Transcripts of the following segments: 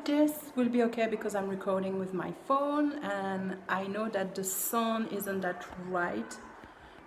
hope this will be okay because I'm recording with my phone and I know that the sound isn't that right.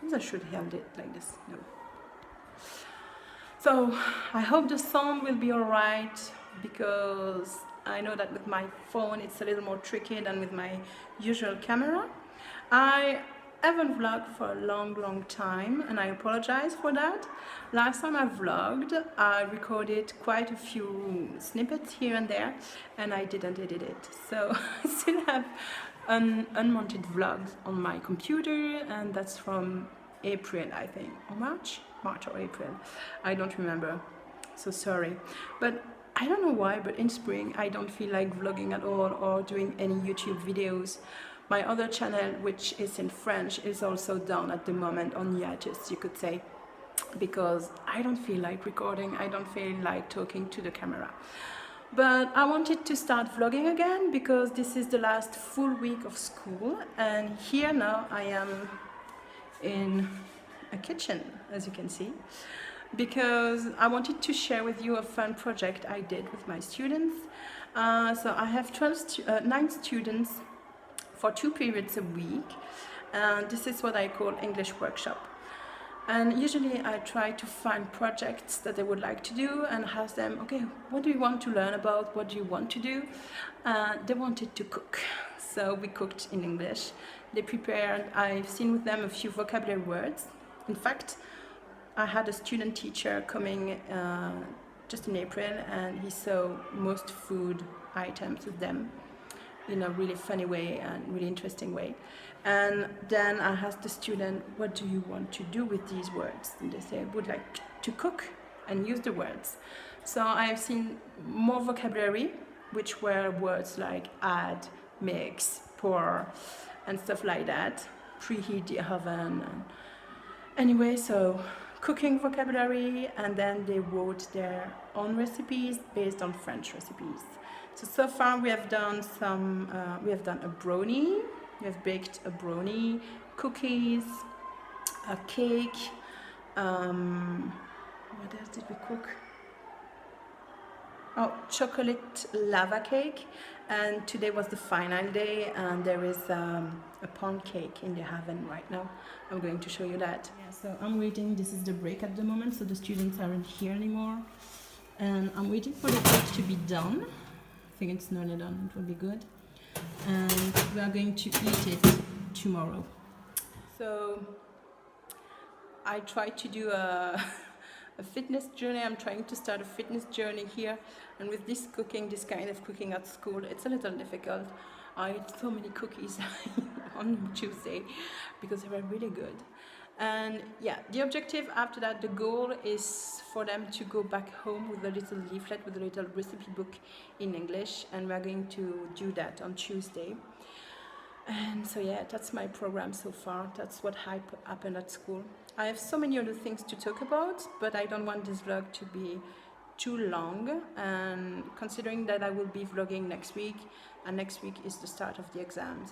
Maybe I should hold it like this. No. So I hope the sound will be alright because I know that with my phone it's a little more tricky than with my usual camera. I haven't vlogged for a long time and I apologize for that. Last time I vlogged, I recorded quite a few snippets here and there and I didn't edit it. So I still have unwanted vlogs on my computer, and that's from April, I think, or March or April, I don't remember, so sorry. But I don't know why, but in spring I don't feel like vlogging at all or doing any YouTube videos. My other channel, which is in French, is also down at the moment on hiatus, you could say, because I don't feel like recording, I don't feel like talking to the camera. But I wanted to start vlogging again because this is the last full week of school, and here now I am in a kitchen, as you can see, because I wanted to share with you a fun project I did with my students. So I have 9 students for 2 periods a week, and this is what I call English workshop. And usually I try to find projects that they would like to do and ask them, okay, what do you want to learn about? What do you want to do? They wanted to cook, so we cooked in English. They prepared, I've seen with them a few vocabulary words. In fact, I had a student teacher coming just in April, and he saw most food items with them in a really funny way and really interesting way. And then I asked the student, what do you want to do with these words? And they say, I would like to cook and use the words. So I have seen more vocabulary, which were words like add, mix, pour, and stuff like that. Preheat the oven. Anyway, so cooking vocabulary, and then they wrote their own recipes based on French recipes. So far we have done we have done a brownie, we have baked a brownie, cookies, a cake, what else did we cook? Oh, chocolate lava cake, and today was the final day, and there is a pound cake in the oven right now. I'm going to show you that. Yeah, so I'm waiting, this is the break at the moment, so the students aren't here anymore, and I'm waiting for the cake to be done. I think it's nearly done, it will be good, and we are going to eat it tomorrow. So I tried to do a fitness journey. I'm trying to start a fitness journey here, and with this kind of cooking at school, it's a little difficult. I ate so many cookies on Tuesday because they were really good. And yeah, the objective after that, the goal is for them to go back home with a little leaflet, with a little recipe book in English, and we're going to do that on Tuesday. And so yeah, that's my program so far. That's what happened at school. I have so many other things to talk about, but I don't want this vlog to be too long, and considering that I will be vlogging next week, and next week is the start of the exams,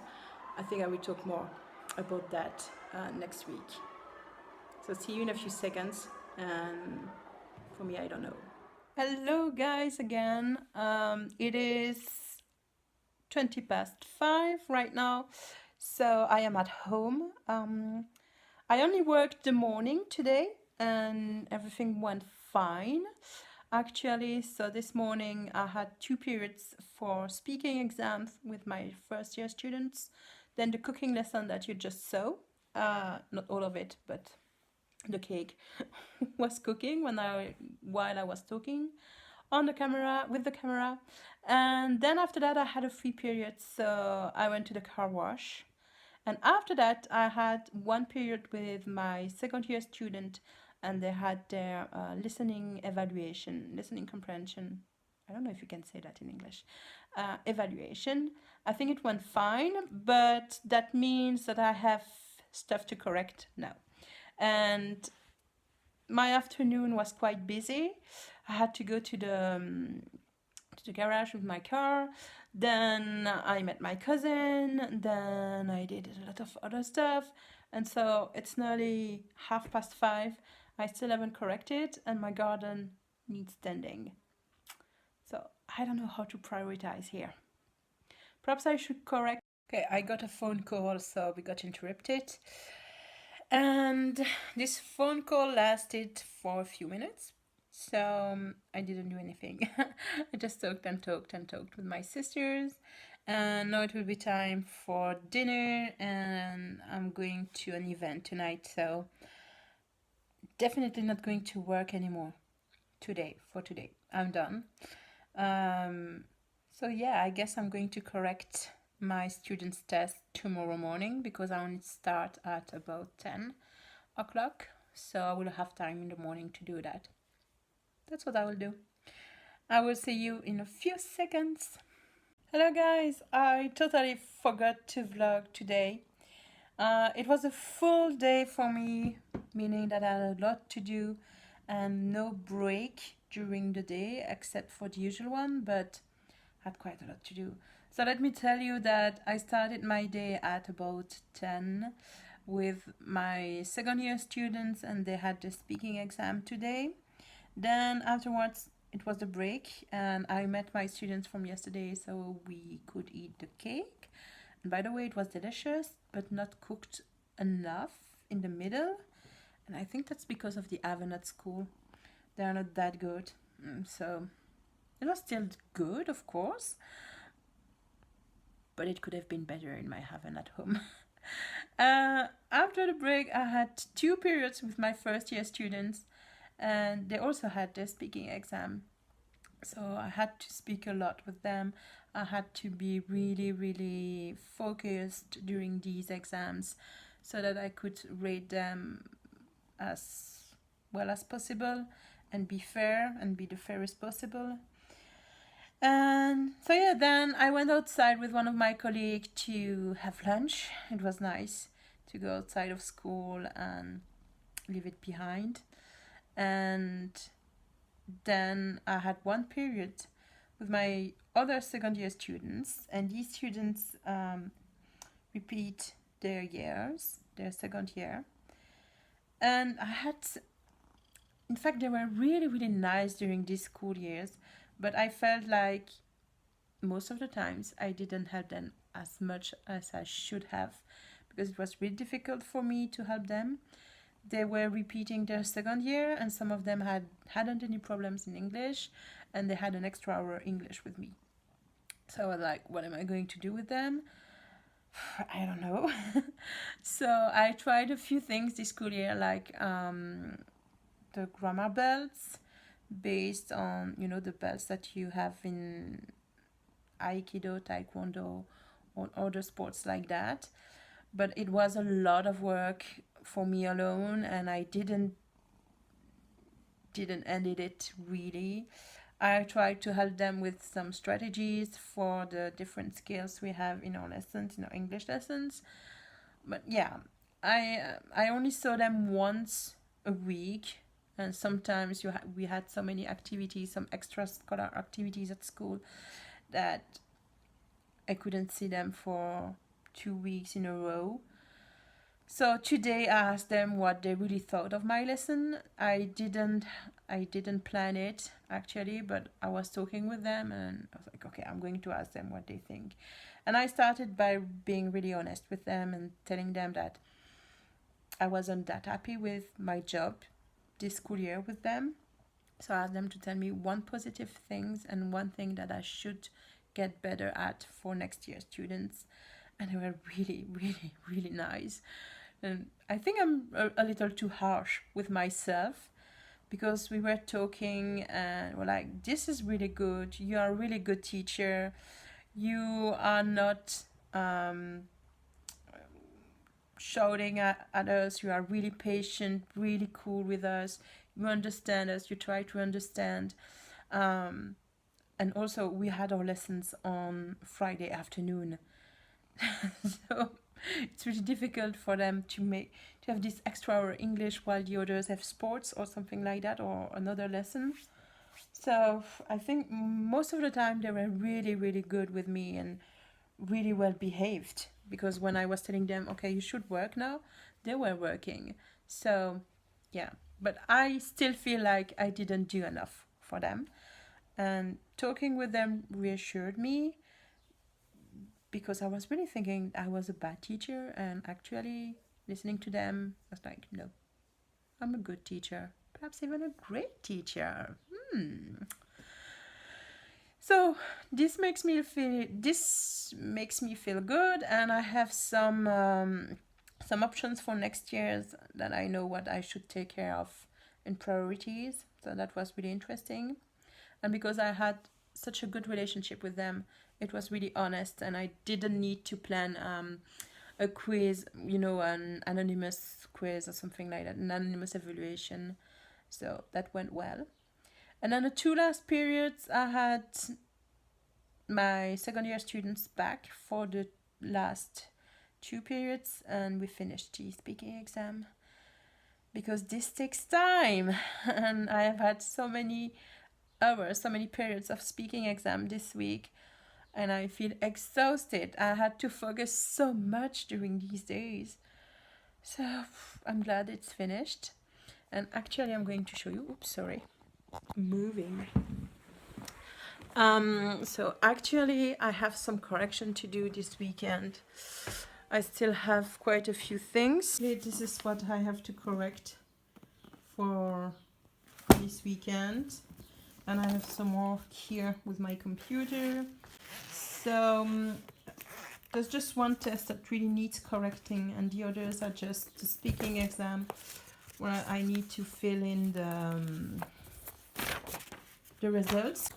I think I will talk more about that next week. So see you in a few seconds, and for me, I don't know. Hello guys again. It is 5:20 right now, so I am at home. I only worked the morning today and everything went fine actually. So this morning I had 2 periods for speaking exams with my first year students, then the cooking lesson that you just saw, not all of it, but the cake was cooking while I was talking on the camera, with the camera. And then after that I had a free period, so I went to the car wash. And after that I had 1 period with my second year student, and they had their listening comprehension. I don't know if you can say that in English. Evaluation. I think it went fine, but that means that I have stuff to correct now. And my afternoon was quite busy. I had to go to the garage with my car, then I met my cousin, then I did a lot of other stuff, and so it's nearly 5:30. I still haven't corrected, and my garden needs tending. So I don't know how to prioritize here. Perhaps I should correct. Okay, I got a phone call, so we got interrupted. And this phone call lasted for a few minutes. So I didn't do anything. I just talked and talked and talked with my sisters. And now it will be time for dinner, and I'm going to an event tonight, so definitely not going to work anymore today. For today, I'm done. So yeah, I guess I'm going to correct my students' test tomorrow morning because I only start at about 10 o'clock. So I will have time in the morning to do that. That's what I will do. I will see you in a few seconds. Hello guys, I totally forgot to vlog today. It was a full day for me, meaning that I had a lot to do and no break during the day except for the usual one, but had quite a lot to do. So let me tell you that I started my day at about 10 with my second year students, and they had the speaking exam today. Then afterwards it was the break, and I met my students from yesterday so we could eat the cake. And by the way, it was delicious but not cooked enough in the middle, and I think that's because of the oven at school. They are not that good. So it was still good, of course, but it could have been better in my oven at home. After the break, I had 2 periods with my first year students, and they also had their speaking exam. So I had to speak a lot with them. I had to be really, really focused during these exams so that I could rate them as well as possible and be fair and be the fairest possible. And so yeah, then I went outside with one of my colleagues to have lunch. It was nice to go outside of school and leave it behind. And then I had one period with my other second year students, and these students repeat their years, their second year. And I had, in fact, they were really, really nice during these school years, but I felt like most of the times I didn't help them as much as I should have because it was really difficult for me to help them. They were repeating their second year, and some of them hadn't any problems in English, and they had an extra hour English with me. So I was like, what am I going to do with them? I don't know. So I tried a few things this school year, like the grammar belts, based on, you know, the belts that you have in Aikido, Taekwondo, or other sports like that. But it was a lot of work for me alone, and I didn't edit it really. I tried to help them with some strategies for the different skills we have in our lessons, in our English lessons. But yeah, I only saw them once a week, and sometimes we had so many activities, some extracurricular activities at school, that I couldn't see them for 2 weeks in a row. So today I asked them what they really thought of my lesson. I didn't plan it actually, but I was talking with them and I was like, okay, I'm going to ask them what they think. And I started by being really honest with them and telling them that I wasn't that happy with my job this school year with them. So I asked them to tell me one positive things and one thing that I should get better at for next year's students. And they were really, really, really nice. And I think I'm a little too harsh with myself because we were talking and we're like, this is really good. You are a really good teacher. You are not shouting at us. You are really patient, really cool with us. You understand us. You try to understand. And also, we had our lessons on Friday afternoon. So it's really difficult for them to have this extra hour English while the others have sports or something like that, or another lesson. So I think most of the time they were really, really good with me and really well behaved, because when I was telling them, okay, you should work now, they were working. So yeah, but I still feel like I didn't do enough for them. And talking with them reassured me, because I was really thinking I was a bad teacher, and actually listening to them, I was like, no, I'm a good teacher, perhaps even a great teacher. So this makes me feel good, and I have some options for next year's that I know what I should take care of in priorities. So that was really interesting, and because I had such a good relationship with them, it was really honest, and I didn't need to plan a quiz, an anonymous quiz or something like that, an anonymous evaluation. So that went well. And then the two last periods, I had my second year students back for the last two periods, and we finished the speaking exam, because this takes time. And I have had so many hours, so many periods of speaking exam this week, and I feel exhausted. I had to focus so much during these days. So I'm glad it's finished. And actually I'm going to show you, oops, sorry, moving. So actually I have some correction to do this weekend. I still have quite a few things. This is what I have to correct for this weekend. And I have some more here with my computer. So there's just one test that really needs correcting, and the others are just the speaking exam, where I need to fill in the results.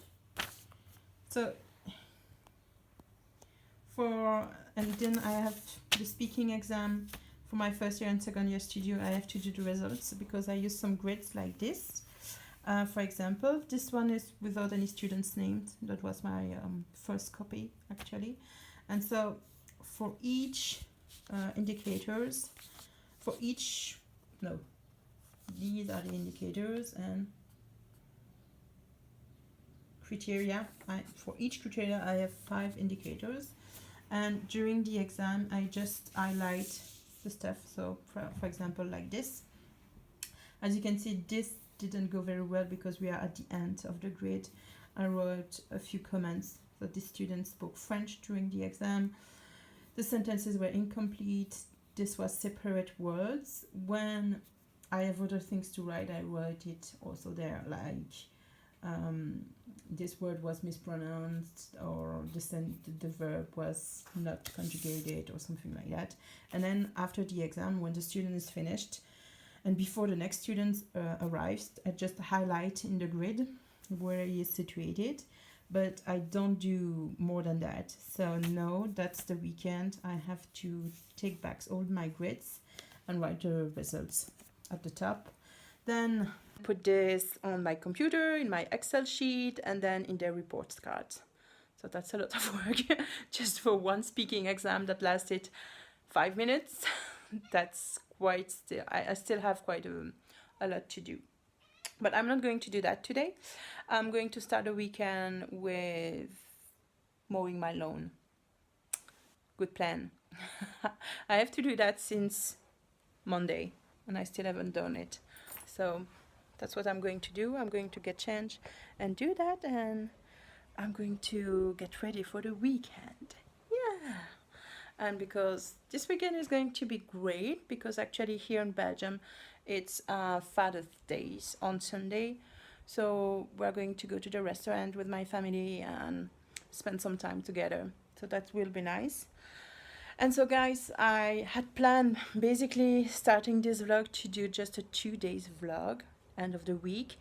So and then I have the speaking exam for my first year and second year studio. I have to do the results because I use some grids like this. For example, this one is without any students named. That was my first copy actually. And so for each indicators, these are the indicators and criteria. For each criteria I have 5 indicators, and during the exam I just highlight the stuff. So for example, like this, as you can see, this didn't go very well because we are at the end of the grid. I wrote a few comments that the students spoke French during the exam. The sentences were incomplete. This was separate words. When I have other things to write, I write it also there, like this word was mispronounced, or the verb was not conjugated, or something like that. And then after the exam, when the student is finished, and before the next student arrives, I just highlight in the grid where he is situated, but I don't do more than that. So no, that's the weekend. I have to take back all my grids and write the results at the top. Then put this on my computer, in my Excel sheet, and then in the reports card. So that's a lot of work just for one speaking exam that lasted 5 minutes. That's quite still, I still have quite a lot to do. But I'm not going to do that today. I'm going to start the weekend with mowing my lawn. Good plan. I have to do that since Monday, and I still haven't done it. So that's what I'm going to do. I'm going to get changed and do that, and I'm going to get ready for the weekend. Yeah. And because this weekend is going to be great, because actually here in Belgium it's Father's Day on Sunday, so we're going to go to the restaurant with my family and spend some time together, so that will be nice. And so guys, I had planned basically starting this vlog to do just a 2 days vlog, end of the week,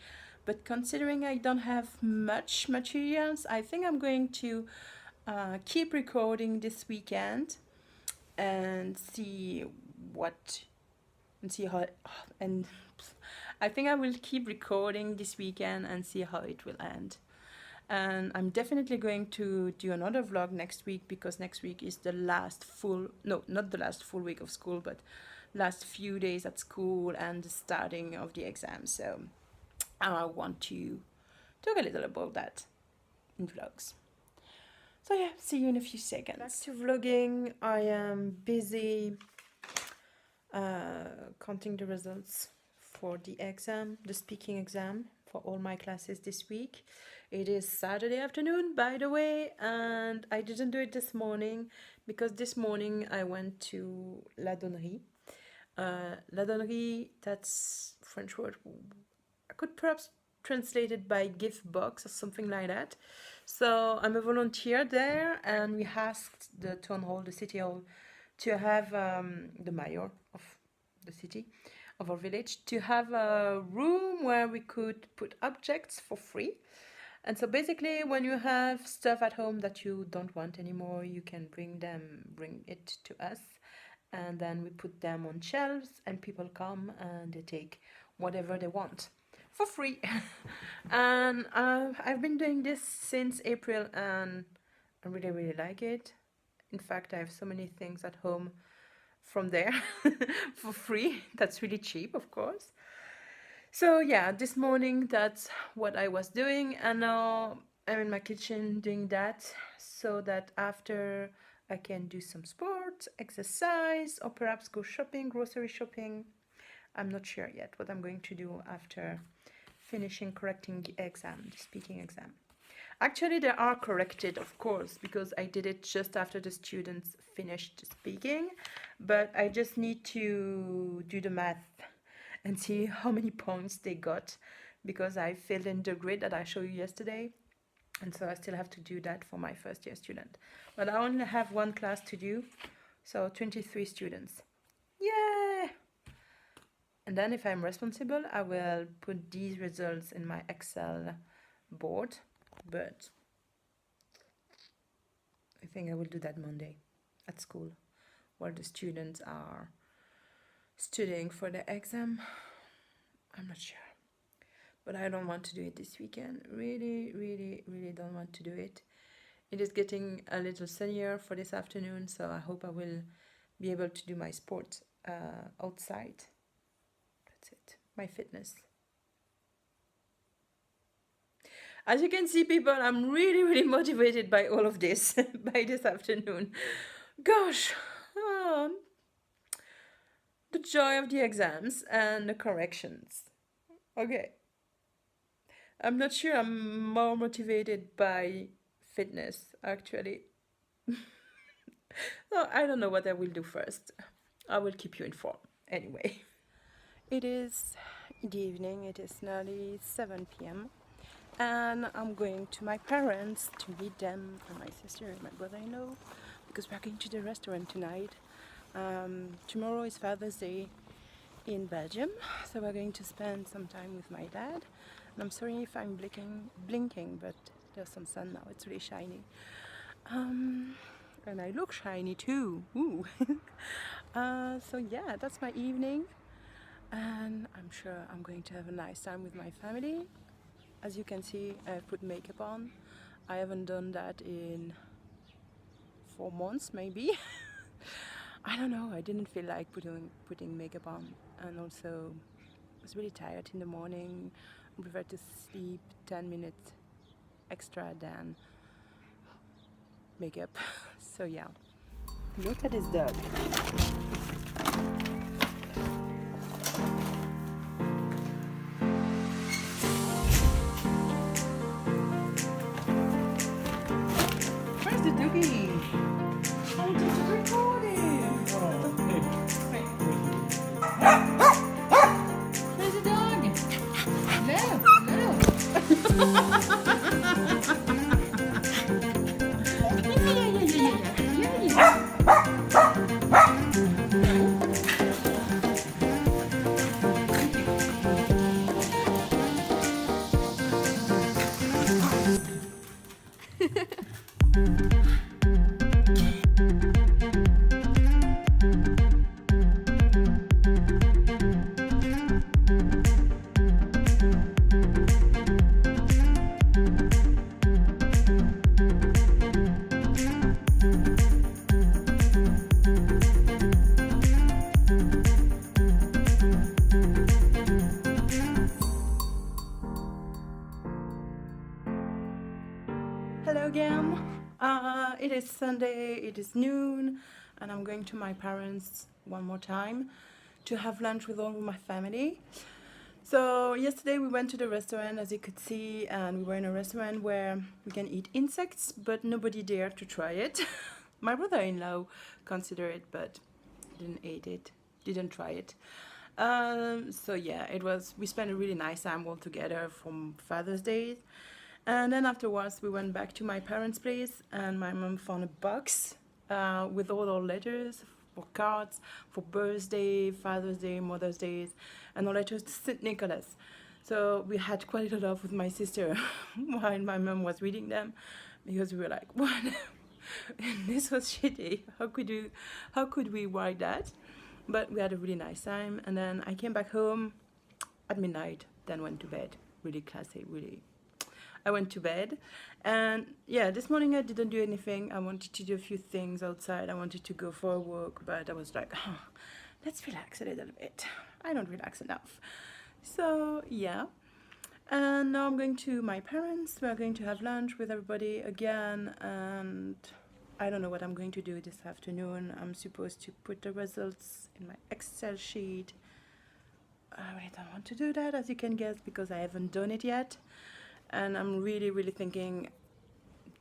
but considering I don't have much materials, I think I'm going to keep recording this weekend and see how, and I think I will keep recording this weekend and see how it will end. And I'm definitely going to do another vlog next week, because next week is the last not the last full week of school, but last few days at school and the starting of the exam. So I want to talk a little about that in vlogs. So yeah, see you in a few seconds. Back to vlogging. I am busy counting the results for the exam, the speaking exam for all my classes this week. It is Saturday afternoon, by the way, and I didn't do it this morning because this morning I went to La Donnerie. La Donnerie, that's French word. I could perhaps translate it by gift box or something like that. So I'm a volunteer there, and we asked the town hall, the city hall, to have the mayor of the city, of our village, to have a room where we could put objects for free. And so basically, when you have stuff at home that you don't want anymore, you can bring it to us, and then we put them on shelves, and people come and they take whatever they want for free. And I've been doing this since April, and I really, really like it. In fact, I have so many things at home from there for free. That's really cheap, of course. So yeah, this morning that's what I was doing, and now I'm in my kitchen doing that so that after I can do some sport, exercise, or perhaps go shopping, grocery shopping. I'm not sure yet what I'm going to do after finishing correcting the exam, the speaking exam. Actually, they are corrected, of course, because I did it just after the students finished speaking, but I just need to do the math and see how many points they got, because I filled in the grid that I showed you yesterday, and so I still have to do that for my first year student. But I only have one class to do, so 23 students. Yay! And then if I'm responsible, I will put these results in my Excel board, but I think I will do that Monday at school, where the students are studying for the exam. I'm not sure, but I don't want to do it this weekend. Really, really, really don't want to do it. It is getting a little sunnier for this afternoon, so I hope I will be able to do my sport outside. That's it, my fitness. As you can see, people, I'm really, really motivated by all of this, by this afternoon. Gosh, the joy of the exams and the corrections. Okay. I'm not sure I'm more motivated by fitness, actually. No, I don't know what I will do first. I will keep you informed. Anyway. It is the evening, it is nearly 7 p.m. and I'm going to my parents to meet them and my sister and my brother-in-law, because we're going to the restaurant tonight. Tomorrow is Father's Day in Belgium, so we're going to spend some time with my dad. And I'm sorry if I'm blinking, but there's some sun now, it's really shiny. And I look shiny too. Ooh. So yeah, that's my evening, and I'm sure I'm going to have a nice time with my family. As you can see, I've put makeup on. I haven't done that in 4 months maybe. I don't know, I didn't feel like putting makeup on, and also I was really tired in the morning. I prefer to sleep 10 minutes extra than makeup. So yeah. Look at this dog. Where's the doggy? Oh, it's recording. Where's the dog? Hello again. It is Sunday, it is noon, and I'm going to my parents one more time to have lunch with all of my family. So yesterday we went to the restaurant, as you could see, and we were in a restaurant where we can eat insects, but nobody dared to try it. My brother-in-law considered it, but didn't eat it, didn't try it. So yeah, it was. We spent a really nice time all together from Father's Day, and then afterwards we went back to my parents' place, and my mom found a box with all our letters for cards for birthday, Father's Day, Mother's Day, and our letters to St. Nicholas. So we had quite a lot with my sister while my mom was reading them, because we were like, what? This was shitty. How could we write that? But we had a really nice time, and then I came back home at midnight, then went to bed. Really classy, really. I went to bed, and yeah, this morning I didn't do anything. I wanted to do a few things outside. I wanted to go for a walk, but I was like, oh, let's relax a little bit. I don't relax enough. So yeah, and now I'm going to my parents. We're going to have lunch with everybody again, and I don't know what I'm going to do this afternoon. I'm supposed to put the results in my Excel sheet. I really don't want to do that, as you can guess, because I haven't done it yet. And I'm really thinking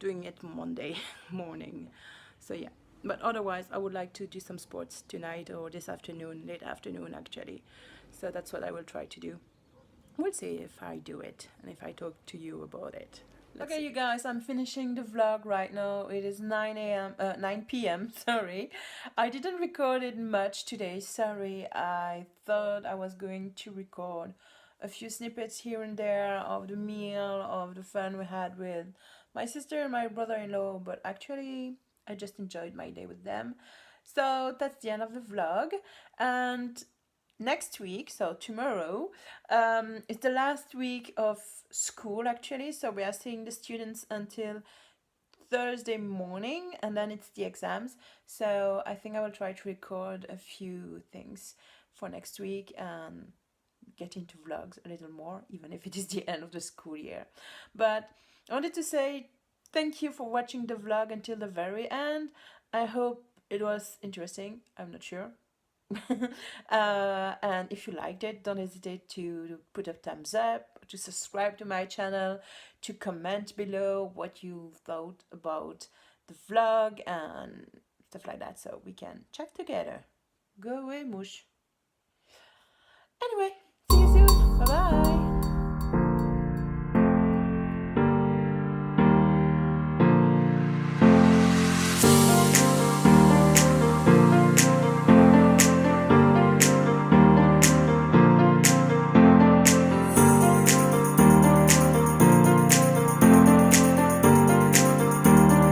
doing it Monday morning. So yeah, but otherwise I would like to do some sports tonight or this afternoon, late afternoon actually. So that's what I will try to do. We'll see if I do it and if I talk to you about it. Okay, you guys, I'm finishing the vlog right now. It is 9 p.m. Sorry, I didn't record it much today. Sorry, I thought I was going to record a few snippets here and there of the meal, of the fun we had with my sister and my brother-in-law, but actually I just enjoyed my day with them. So that's the end of the vlog, and next week, so tomorrow, is the last week of school actually. So we are seeing the students until Thursday morning, and then it's the exams. So I think I will try to record a few things for next week and get into vlogs a little more, even if it is the end of the school year. But I wanted to say thank you for watching the vlog until the very end. I hope it was interesting. I'm not sure. And if you liked it, don't hesitate to put a thumbs up, to subscribe to my channel, to comment below what you thought about the vlog and stuff like that, so we can chat together. Go away, Mush.